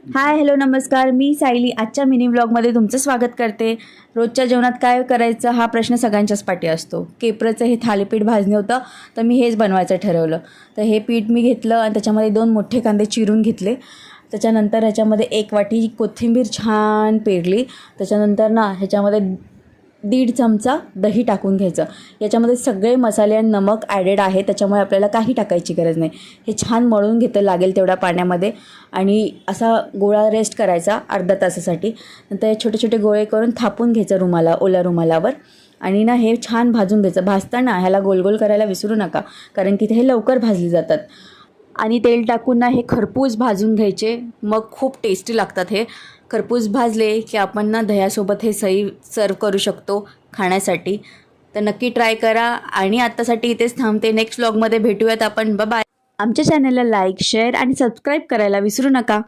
Hi hello नमस्कार, मी सायली आजच्या mini व्लॉगमध्ये तुमचं स्वागत करते। रोजच्या जेवणात काय करायचं हा प्रश्न सगळ्यांच्याच पाठी असतो। केपराचं हे थालीपीठ भाजणे होतं, तर मी हेच बनवायचं ठरवलं। तर हे पीठ मी घेतलं आणि त्याच्यामध्ये 2 मोठे कांदे चिरून घेतले। त्याच्यानंतर ह्याच्यामध्ये 1 वाटी कोथिंबीर छान पेरली। त्याच्यानंतर ह्याच्यामध्ये 1.5 चमचा दही टाकून घ्यायचं। याच्यामध्ये सगळे मसाले आणि नमक ॲडेड आहे, त्याच्यामुळे आपल्याला काही टाकायची गरज नाही। हे छान मळून घेतं लागेल तेवढ्या पाण्यामध्ये आणि असा गोळा रेस्ट करायचा अर्धा तासासाठी। नंतर छोटे छोटे गोळे करून थापून घ्यायचं ओल्या रुमालावर आणि हे छान भाजून घ्यायचं। भाजताना ह्याला गोल गोल करायला विसरू नका, कारण की हे लवकर भाजले जातात। आणि तेल टाकून हे खरपूस भाजून घ्यायचे, मग खूप टेस्टी लागतात। हे खरपूस भाजले की आपण दह्यासोबत हे सर्व करू शकतो खाण्यासाठी। तर नक्की ट्राय करा आणि आत्तासाठी इथेच थांबते। नेक्स्ट व्लॉगमध्ये भेटूयात आपण। Bye bye. आमच्या चॅनलला लाईक, शेअर आणि सबस्क्राईब करायला विसरू नका।